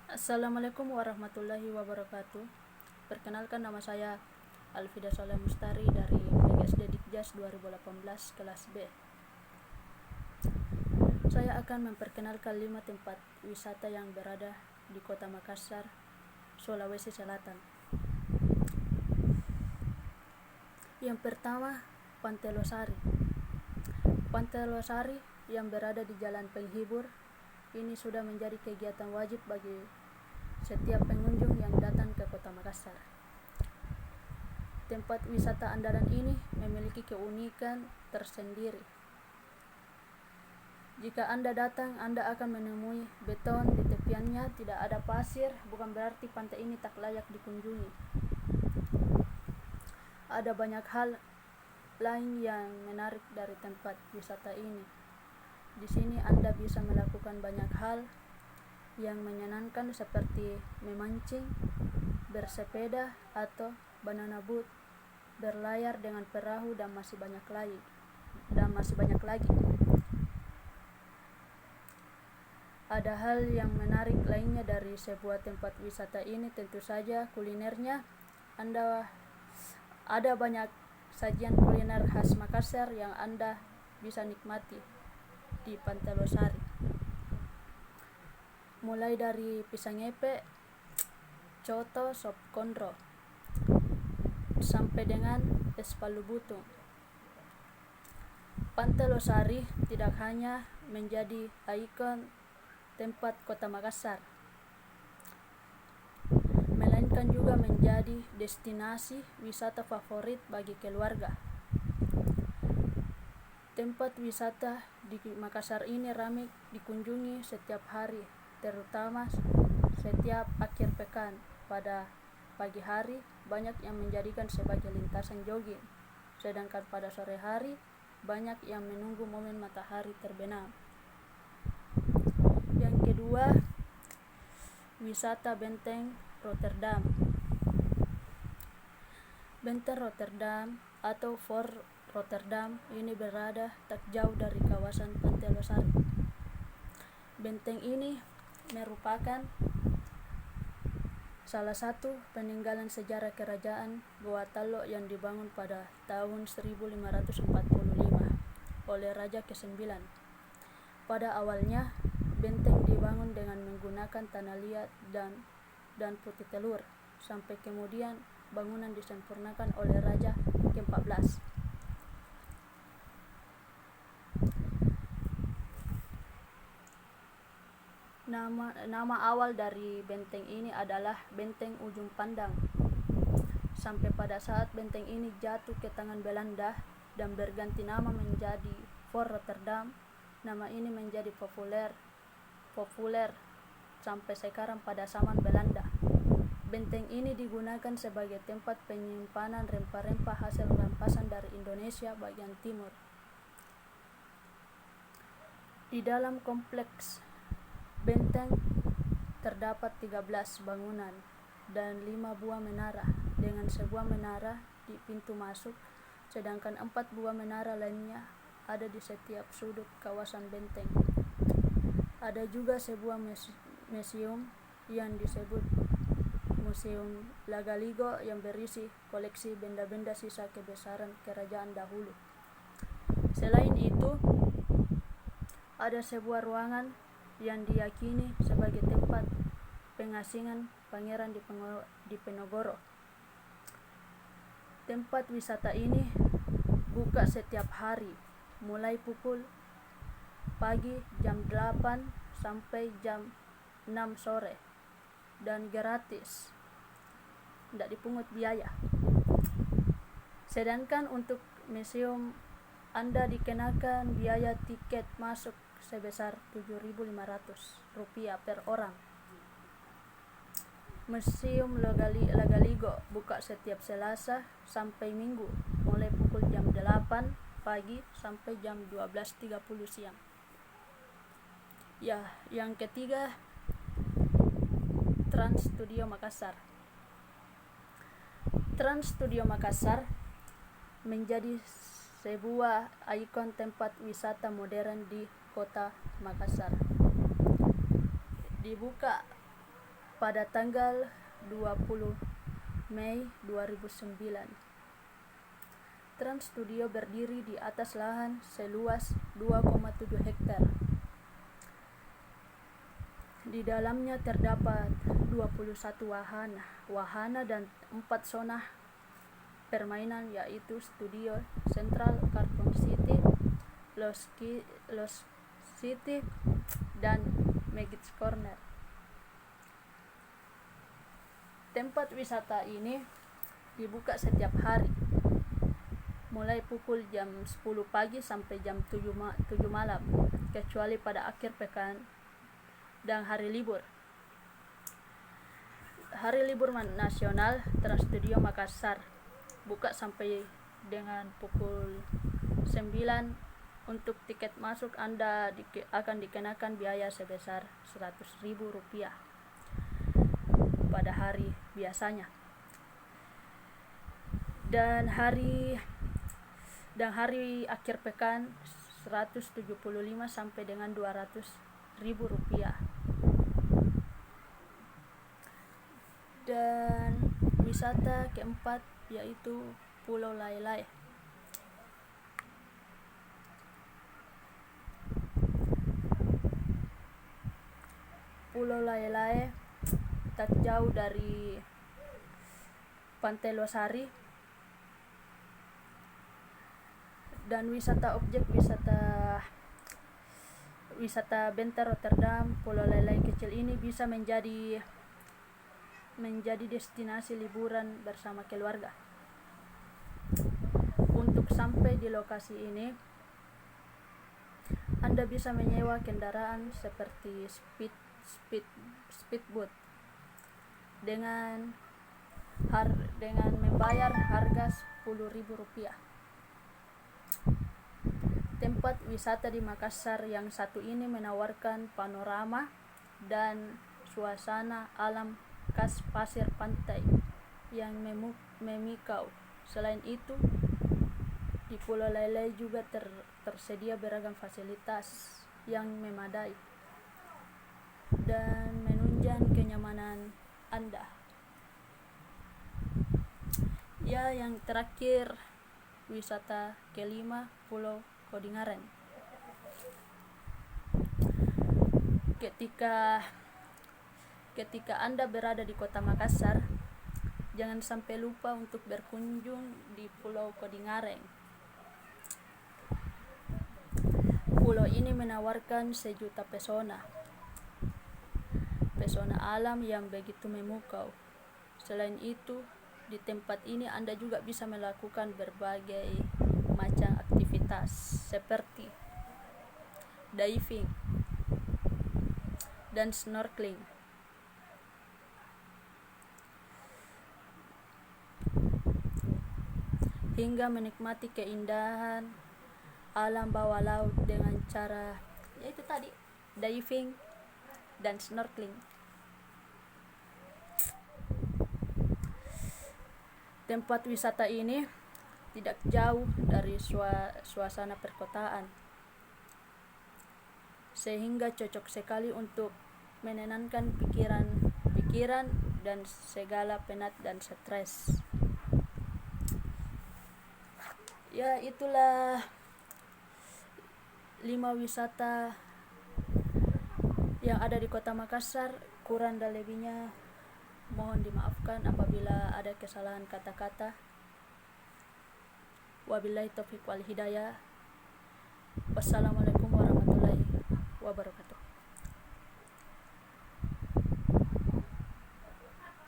Assalamualaikum warahmatullahi wabarakatuh. Perkenalkan, nama saya Alfida Soleh Mustari dari PGSD Dikjas 2018 kelas B. Saya akan memperkenalkan 5 tempat wisata yang berada di Kota Makassar, Sulawesi Selatan. Yang pertama, Pantai Losari. Pantai Losari yang berada di Jalan Penghibur ini sudah menjadi kegiatan wajib bagi setiap pengunjung yang datang ke Kota Makassar. Tempat wisata andalan ini memiliki keunikan tersendiri. Jika Anda datang, Anda akan menemui beton di tepiannya, tidak ada pasir, bukan berarti pantai ini tak layak dikunjungi. Ada banyak hal lain yang menarik dari tempat wisata ini. Di sini Anda bisa melakukan banyak hal yang menyenangkan seperti memancing, bersepeda atau banana boat, berlayar dengan perahu dan masih banyak lagi. Ada hal yang menarik lainnya dari sebuah tempat wisata ini, tentu saja kulinernya. Ada banyak sajian kuliner khas Makassar yang Anda bisa nikmati di Pantai Losari. Mulai dari pisang epe, coto, sop kondro, sampai dengan es palu butung. Pantai Losari tidak hanya menjadi ikon tempat Kota Makassar, melainkan juga menjadi destinasi wisata favorit bagi keluarga. Tempat wisata di Makassar ini ramai dikunjungi setiap hari, terutama setiap akhir pekan. Pada pagi hari banyak yang menjadikan sebagai lintasan jogging, sedangkan pada sore hari banyak yang menunggu momen matahari terbenam. Yang kedua, wisata Benteng Rotterdam. Benteng Rotterdam atau Fort Rotterdam ini berada tak jauh dari kawasan Pantai Losari. Benteng ini merupakan salah satu peninggalan sejarah kerajaan Goa Talok yang dibangun pada tahun 1545 oleh Raja ke-9. Pada awalnya, benteng dibangun dengan menggunakan tanah liat dan putih telur, sampai kemudian bangunan disempurnakan oleh Raja ke-14. Nama awal dari benteng ini adalah Benteng Ujung Pandang. Sampai pada saat benteng ini jatuh ke tangan Belanda dan berganti nama menjadi Fort Rotterdam, nama ini menjadi populer sampai sekarang pada zaman Belanda. Benteng ini digunakan sebagai tempat penyimpanan rempah-rempah hasil rampasan dari Indonesia bagian timur. Di dalam kompleks benteng terdapat 13 bangunan dan 5 buah menara, dengan sebuah menara di pintu masuk, sedangkan 4 buah menara lainnya ada di setiap sudut kawasan benteng. Ada juga sebuah museum yang disebut Museum Lagaligo yang berisi koleksi benda-benda sisa kebesaran kerajaan dahulu. Selain itu, ada sebuah ruangan yang diyakini sebagai tempat pengasingan Pangeran Diponegoro. Tempat wisata ini buka setiap hari, mulai pukul pagi jam 8 sampai jam 6 sore, dan gratis, tidak dipungut biaya. Sedangkan untuk museum Anda dikenakan biaya tiket masuk sebesar Rp7.500 per orang. Museum Lagaligo buka setiap Selasa sampai Minggu, mulai pukul jam 8 pagi sampai jam 12.30 siang. Yang ketiga, Trans Studio Makassar. Trans Studio Makassar menjadi sebuah ikon tempat wisata modern di Kota Makassar. Dibuka pada tanggal 20 Mei 2009. Trans Studio berdiri di atas lahan seluas 2,7 hektar. Di dalamnya terdapat 21 wahana dan 4 zona permainan, yaitu Studio Central, Cartoon City, Lost City, dan Magic Corner. Tempat wisata ini dibuka setiap hari, mulai pukul jam 10 pagi sampai jam 7 malam, kecuali pada akhir pekan dan hari libur. Hari libur nasional, Trans Studio Makassar buka sampai dengan pukul 9. Untuk tiket masuk Anda akan dikenakan biaya sebesar Rp100.000 pada hari biasanya. Dan hari akhir pekan Rp175 sampai dengan Rp200.000. Dan wisata keempat yaitu Pulau Lailai. Pulau Lailai tak jauh dari Pantai Losari, dan wisata Benteng Rotterdam. Pulau Lailai kecil ini bisa menjadi destinasi liburan bersama keluarga. Untuk sampai di lokasi ini, Anda bisa menyewa kendaraan seperti speedboat dengan membayar harga Rp10.000. Tempat wisata di Makassar yang satu ini menawarkan panorama dan suasana alam khas pasir pantai yang memukau. Selain itu, di Pulau Lailai juga tersedia beragam fasilitas yang memadai dan menunjang kenyamanan Anda. Ya, yang terakhir, wisata kelima, Pulau Kodingaren. Ketika Anda berada di Kota Makassar, jangan sampai lupa untuk berkunjung di Pulau Kodingaren. Pulau ini menawarkan sejuta pesona alam yang begitu memukau. Selain itu, di tempat ini Anda juga bisa melakukan berbagai macam aktivitas seperti diving dan snorkeling. Hingga menikmati keindahan alam bawah laut dengan cara yaitu tadi diving dan snorkeling. Tempat wisata ini tidak jauh dari suasana perkotaan, sehingga cocok sekali untuk menenangkan pikiran dan segala penat dan stres. Ya, itulah 5 wisata yang ada di Kota Makassar. Kurang dan lebihnya mohon dimaafkan apabila ada kesalahan kata-kata. Wabillahi taufiq wal hidayah. Wassalamualaikum warahmatullahi wabarakatuh.